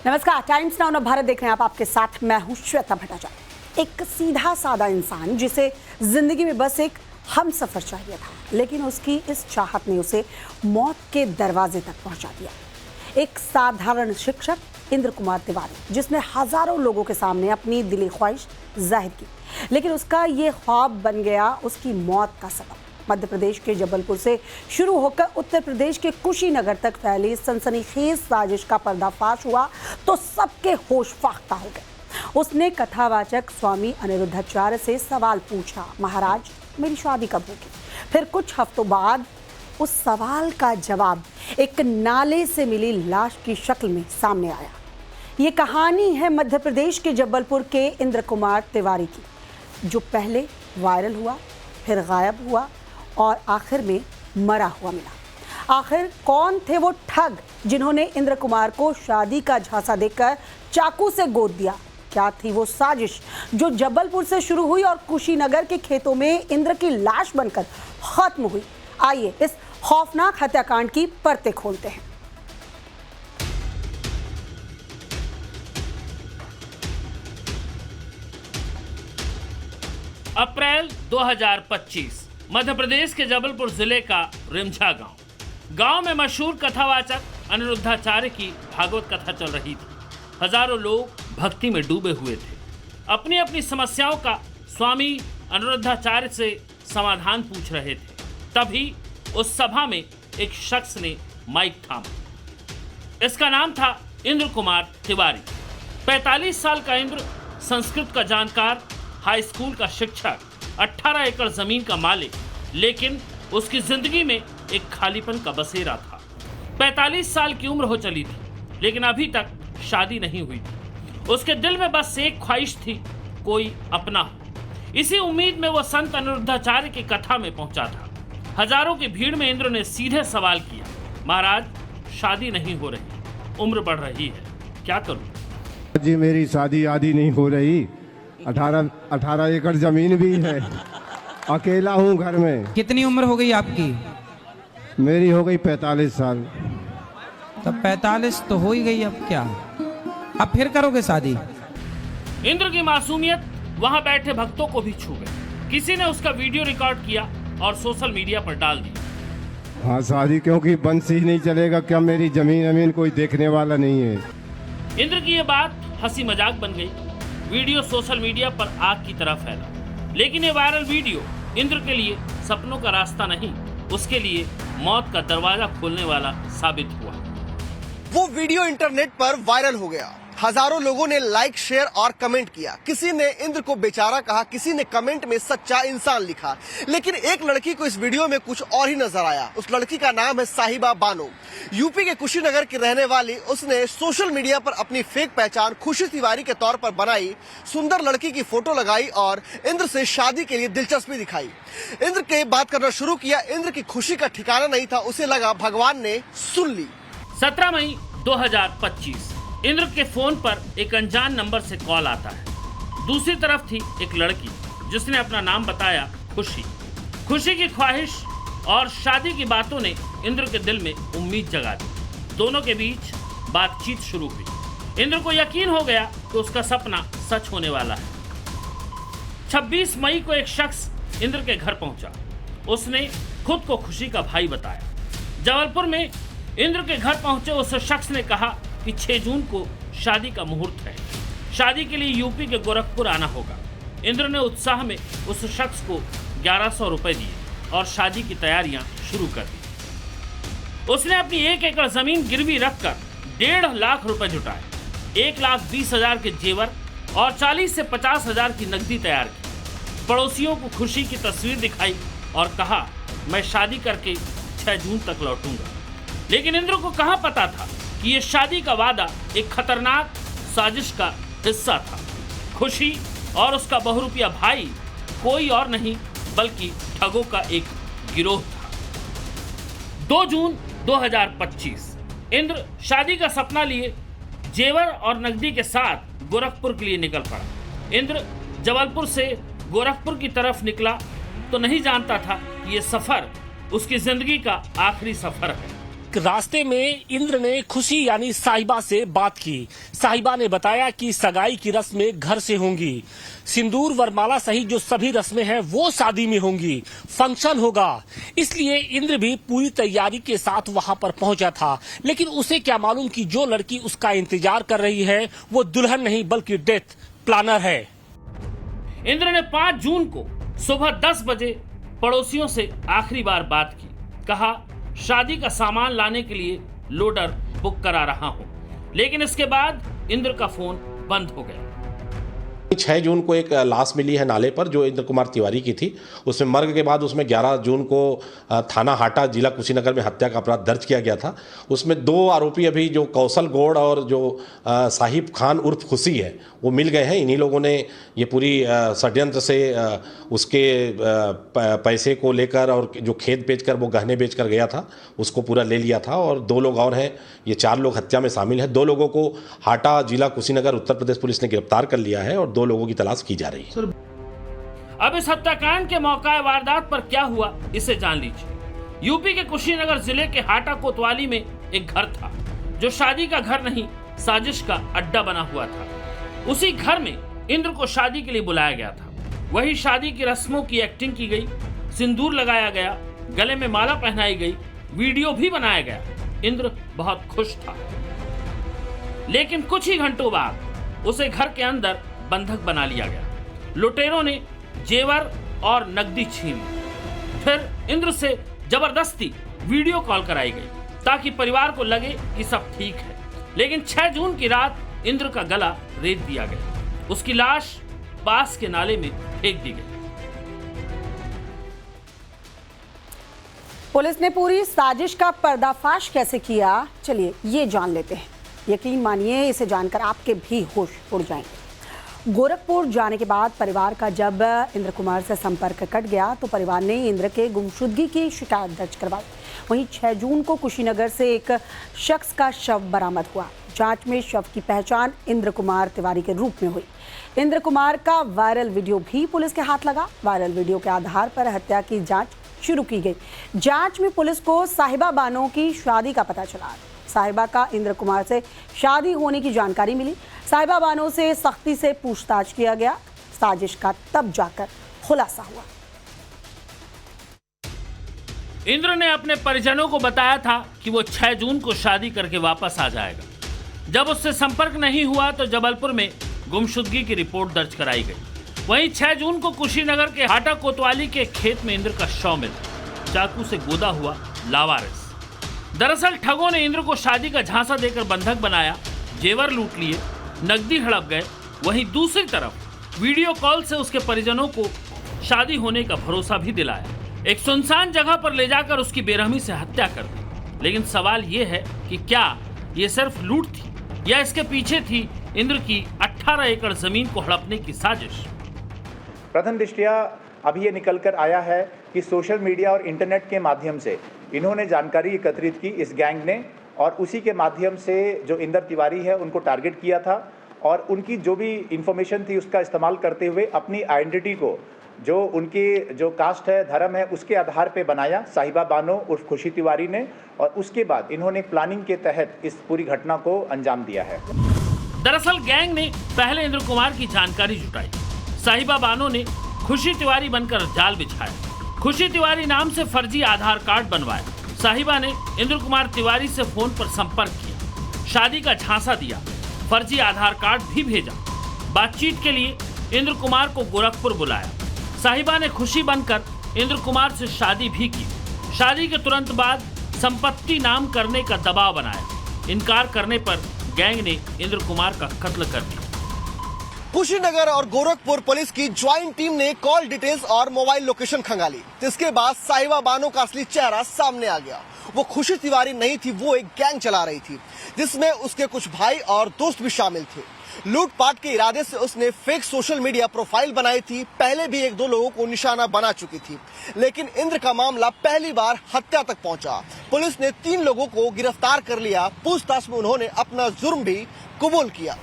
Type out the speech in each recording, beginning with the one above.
नमस्कार, times now Bharat देख रहे हैं आप। आपके साथ मैं हूं श्वेता भट्टाचार्य। एक सीधा साधा इंसान जिसे जिंदगी में बस एक हम सफर चाहिए था, लेकिन उसकी इस चाहत ने उसे मौत के दरवाजे तक पहुंचा दिया। एक साधारण शिक्षक इंद्र कुमार तिवारी, जिसने हजारों लोगों के सामने अपनी दिली ख्वाहिश जाहिर की, लेकिन उसका ये ख्वाब बन गया उसकी मौत का सबब। मध्य प्रदेश के जबलपुर से शुरू होकर उत्तर प्रदेश के कुशीनगर तक फैली सनसनीखेज साजिश का पर्दाफाश हुआ तो सबके होश फाख्ता हो गए। उसने कथावाचक स्वामी अनिरुद्धाचार्य से सवाल पूछा, महाराज मेरी शादी कब होगी? फिर कुछ हफ्तों बाद उस सवाल का जवाब एक नाले से मिली लाश की शक्ल में सामने आया। ये कहानी है मध्य प्रदेश के जबलपुर के इंद्र कुमार तिवारी की, जो पहले वायरल हुआ, फिर गायब हुआ और आखिर में मरा हुआ मिला। आखिर कौन थे वो ठग जिन्होंने इंद्र कुमार को शादी का झांसा देकर चाकू से गोद दिया? क्या थी वो साजिश जो जबलपुर से शुरू हुई और कुशीनगर के खेतों में इंद्र की लाश बनकर खत्म हुई? आइए इस खौफनाक हत्याकांड की परतें खोलते हैं। अप्रैल 2025 मध्य प्रदेश के जबलपुर जिले का रिमझा गांव में मशहूर कथावाचक अनिरुद्धाचार्य की भागवत कथा चल रही थी। हजारों लोग भक्ति में डूबे हुए थे। अपनी अपनी समस्याओं का स्वामी अनिरुद्धाचार्य से समाधान पूछ रहे थे। तभी उस सभा में एक शख्स ने माइक थामा। इसका नाम था इंद्र कुमार तिवारी। 45 साल का इंद्र संस्कृत का जानकार, हाई स्कूल का शिक्षक, 18 एकड़ जमीन का मालिक, लेकिन उसकी जिंदगी में एक खालीपन का बसेरा था। 45 साल की उम्र हो चली थी, लेकिन अभी तक शादी नहीं हुई थी। उसके दिल में बस एक ख्वाहिश थी, कोई अपना हो। इसी उम्मीद में वो संत अनिरुद्धाचार्य की कथा में पहुंचा था। हजारों की भीड़ में इंद्र ने सीधे सवाल किया, महाराज शादी नहीं हो रही, उम्र बढ़ रही है, क्या करूं? जी मेरी शादी आदि नहीं हो रही। 18 एकड़ जमीन भी है, अकेला हूँ घर में। कितनी उम्र हो गई आपकी? मेरी हो गई 45 साल। तब 45 तो हो ही गई, अब क्या, अब फिर करोगे शादी? इंद्र की मासूमियत वहां बैठे भक्तों को भी छू गई। किसी ने उसका वीडियो रिकॉर्ड किया और सोशल मीडिया पर डाल दिया। हाँ शादी क्योंकि बंस ही नहीं चलेगा क्या? मेरी जमीन कोई देखने वाला नहीं है। इंद्र की ये बात हंसी मजाक बन गई। वीडियो सोशल मीडिया पर आग की तरह फैला, लेकिन ये वायरल वीडियो इंद्र के लिए सपनों का रास्ता नहीं, उसके लिए मौत का दरवाजा खोलने वाला साबित हुआ। वो वीडियो इंटरनेट पर वायरल हो गया। हजारों लोगों ने लाइक, शेयर और कमेंट किया। किसी ने इंद्र को बेचारा कहा, किसी ने कमेंट में सच्चा इंसान लिखा। लेकिन एक लड़की को इस वीडियो में कुछ और ही नजर आया। उस लड़की का नाम है साहिबा बानो। यूपी के कुशीनगर की रहने वाली उसने सोशल मीडिया पर अपनी फेक पहचान खुशी तिवारी के तौर पर बनाई। सुंदर लड़की की फोटो लगाई और इंद्र से शादी के लिए दिलचस्पी दिखाई। इंद्र के बात करना शुरू किया। इंद्र की खुशी का ठिकाना नहीं था। उसे लगा भगवान ने सुन ली। 17 मई 2025 इंद्र के फोन पर एक अनजान नंबर से कॉल आता है। दूसरी तरफ थी एक लड़की जिसने अपना नाम बताया खुशी। खुशी की ख्वाहिश और शादी की बातों ने इंद्र के दिल में उम्मीद जगा दी। दोनों के बीच बातचीत शुरू हुई। इंद्र को यकीन हो गया कि उसका सपना सच होने वाला है। 26 मई को एक शख्स इंद्र के घर पहुंचा। उसने खुद को खुशी का भाई बताया। जबलपुर में इंद्र के घर पहुंचे उस शख्स ने कहा कि 6 जून को शादी का मुहूर्त है। शादी के लिए यूपी के गोरखपुर आना होगा। इंद्र ने उत्साह में उस शख्स को 1100 रुपए दिए और शादी की तैयारियां शुरू कर दी। उसने अपनी 1 एकड़ जमीन गिरवी रखकर 1.5 लाख रुपए जुटाए। 1,20,000 के जेवर और 40 से 50,000 की नकदी तैयार की। पड़ोसियों को खुशी की तस्वीर दिखाई और कहा, मैं शादी करके 6 जून तक लौटूंगा। लेकिन इंद्र को कहाँ पता था कि ये शादी का वादा एक खतरनाक साजिश का हिस्सा था। खुशी और उसका बहुरूपिया भाई कोई और नहीं बल्कि ठगों का एक गिरोह था। 2 जून 2025 इंद्र शादी का सपना लिए जेवर और नकदी के साथ गोरखपुर के लिए निकल पड़ा। इंद्र जबलपुर से गोरखपुर की तरफ निकला तो नहीं जानता था कि ये सफर उसकी जिंदगी का आखिरी सफर है। रास्ते में इंद्र ने खुशी यानी साहिबा से बात की। साहिबा ने बताया कि सगाई की रस्में घर से होंगी, सिंदूर वरमाला सहित जो सभी रस्में हैं वो शादी में होंगी, फंक्शन होगा। इसलिए इंद्र भी पूरी तैयारी के साथ वहां पर पहुंचा था। लेकिन उसे क्या मालूम कि जो लड़की उसका इंतजार कर रही है वो दुल्हन नहीं बल्कि डेथ प्लानर है। इंद्र ने 5 जून को सुबह 10 बजे पड़ोसियों से आखिरी बार बात की। कहा शादी का सामान लाने के लिए लोडर बुक करा रहा हूं। लेकिन इसके बाद इंद्र का फोन बंद हो गया। 6 जून को एक लाश मिली है नाले पर जो इंद्र कुमार तिवारी की थी। उसमें मर्ग के बाद उसमें 11 जून को थाना हाटा जिला कुशीनगर में हत्या का अपराध दर्ज किया गया था। उसमें 2 आरोपी अभी जो कौशल गौड़ और जो साहिब खान उर्फ खुशी है वो मिल गए हैं। इन्हीं लोगों ने ये पूरी षड्यंत्र से उसके पैसे को लेकर और जो खेत बेचकर वो गहने बेचकर गया था उसको पूरा ले लिया था। और 2 लोग और हैं, ये 4 लोग हत्या में शामिल हैं। 2 लोगों को हाटा जिला कुशीनगर उत्तर प्रदेश पुलिस ने गिरफ्तार कर लिया है और 2 लोगों की तलाश की जा रही है। अब इस हत्याकांड के मौका वारदात पर क्या हुआ इसे जान लीजिए। यूपी के कुशीनगर जिले के हाटा कोतवाली में एक घर था जो शादी का घर नहीं साजिश का अड्डा बना हुआ था। उसी घर में इंद्र को शादी के लिए बुलाया गया था। वही शादी की रस्मों की एक्टिंग की गई, सिंदूर लगाया गया, गले में माला पहनाई गई, वीडियो भी बनाया गया। इंद्र बहुत खुश था। लेकिन कुछ ही घंटों बाद उसे घर के अंदर बंधक बना लिया गया। लुटेरों ने जेवर और नकदी छीन ली। फिर इंद्र से जबरदस्ती वीडियो कॉल कराई गई ताकि परिवार को लगे कि सब ठीक है। लेकिन 6 जून की रात इंद्र का गला रेत दिया गया। उसकी लाश पास के नाले में फेंक दी गई। पुलिस ने पूरी साजिश का पर्दाफाश कैसे किया, चलिए ये जान लेते हैं। यकीन मानिए इसे जानकर आपके भी होश उड़ जाएंगे। गोरखपुर जाने के बाद परिवार का जब इंद्र कुमार से संपर्क कट गया तो परिवार ने इंद्र के गुमशुदगी की शिकायत दर्ज करवाई। वहीं 6 जून को कुशीनगर से एक शख्स का शव बरामद हुआ। जांच में शव की पहचान इंद्र कुमार तिवारी के रूप में हुई। इंद्र कुमार का वायरल वीडियो भी पुलिस के हाथ लगा। वायरल वीडियो के आधार पर हत्या की जांच शुरू की गई। जांच में पुलिस को साहिबा बानो की शादी का पता चला। साहिबा का इंद्र कुमार से शादी होने की जानकारी मिली। साहिबा बानो से सख्ती से पूछताछ किया गया। साजिश का तब जाकर खुलासा हुआ। इंद्र ने अपने परिजनों को बताया था कि वो 6 जून को शादी करके वापस आ जाएगा। जब उससे संपर्क नहीं हुआ तो जबलपुर में गुमशुदगी की रिपोर्ट दर्ज कराई गई। वहीं 6 जून को कुशीनगर के हाटा कोतवाली के खेत में इंद्र का शव मिला, चाकू से गोदा हुआ लावारिस। दरअसल ठगों ने इंद्र को शादी का झांसा देकर बंधक बनाया, जेवर लूट लिए, नकदी हड़प गए। वहीं दूसरी तरफ वीडियो कॉल से उसके परिजनों को शादी होने का भरोसा भी दिलाया। एक सुनसान जगह पर ले जाकर उसकी बेरहमी से हत्या कर दी। लेकिन सवाल ये है कि क्या ये सिर्फ लूट थी या इसके पीछे थी इंद्र की 18 एकड़ जमीन को हड़पने की साजिश। प्रथम दृष्टया अभी ये निकल कर आया है कि सोशल मीडिया और इंटरनेट के माध्यम से इन्होंने जानकारी एकत्रित की इस गैंग ने, और उसी के माध्यम से जो इंद्र तिवारी है उनको टारगेट किया था और उनकी जो भी इंफॉर्मेशन थी उसका इस्तेमाल करते हुए अपनी आइडेंटिटी को जो उनकी जो कास्ट है, धर्म है, उसके आधार पे बनाया साहिबा बानो उर्फ खुशी तिवारी ने। और उसके बाद इन्होंने प्लानिंग के तहत इस पूरी घटना को अंजाम दिया है। दरअसल गैंग ने पहले इंद्र कुमार की जानकारी जुटाई। साहिबा बानो ने खुशी तिवारी बनकर जाल बिछाया। खुशी तिवारी नाम से फर्जी आधार कार्ड बनवाया। साहिबा ने इंद्र कुमार तिवारी से फोन पर संपर्क किया, शादी का झांसा दिया, फर्जी आधार कार्ड भी भेजा। बातचीत के लिए इंद्र कुमार को गोरखपुर बुलाया। साहिबा ने खुशी बनकर इंद्र कुमार से शादी भी की। शादी के तुरंत बाद संपत्ति नाम करने का दबाव बनाया। इनकार करने पर गैंग ने इंद्र कुमार का कत्ल कर दिया। कुशीनगर और गोरखपुर पुलिस की ज्वाइंट टीम ने कॉल डिटेल्स और मोबाइल लोकेशन खंगाली। इसके बाद साहिबा बानो का असली चेहरा सामने आ गया। वो खुशी तिवारी नहीं थी, वो एक गैंग चला रही थी जिसमें उसके कुछ भाई और दोस्त भी शामिल थे। लूटपाट के इरादे से उसने फेक सोशल मीडिया प्रोफाइल बनाई थी। पहले भी 1-2 लोगों को निशाना बना चुकी थी। लेकिन इंद्र का मामला पहली बार हत्या तक पहुंचा। पुलिस ने 3 लोगों को गिरफ्तार कर लिया। पूछताछ में उन्होंने अपना जुर्म भी कबूल किया।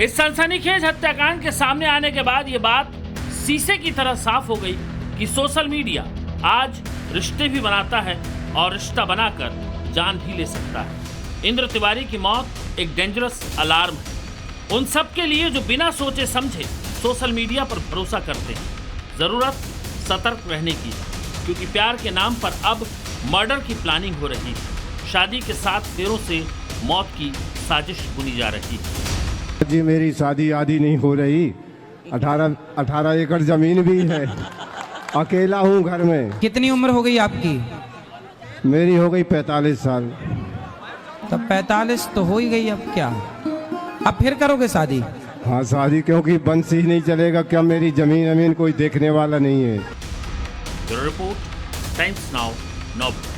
इस सनसनीखेज हत्याकांड के सामने आने के बाद ये बात शीशे की तरह साफ हो गई कि सोशल मीडिया आज रिश्ते भी बनाता है और रिश्ता बनाकर जान भी ले सकता है। इंद्र तिवारी की मौत एक डेंजरस अलार्म है उन सब के लिए जो बिना सोचे समझे सोशल मीडिया पर भरोसा करते हैं। जरूरत सतर्क रहने की, क्योंकि प्यार के नाम पर अब मर्डर की प्लानिंग हो रही है। शादी के 7 फेरों से मौत की साजिश बुनी जा रही है। जी मेरी शादी आधी नहीं हो रही, 18 एकड़ जमीन भी है, अकेला हूँ घर में। कितनी उम्र हो गई आपकी? मेरी हो गई 45 साल। तब 45 तो हो ही गई, अब क्या? अब फिर करोगे शादी? हाँ शादी, क्योंकि बंस ही नहीं चलेगा। क्या मेरी जमीन कोई देखने वाला नहीं है। ब्यूरो रिपोर्ट, टाइम्स नाउ, नौबत।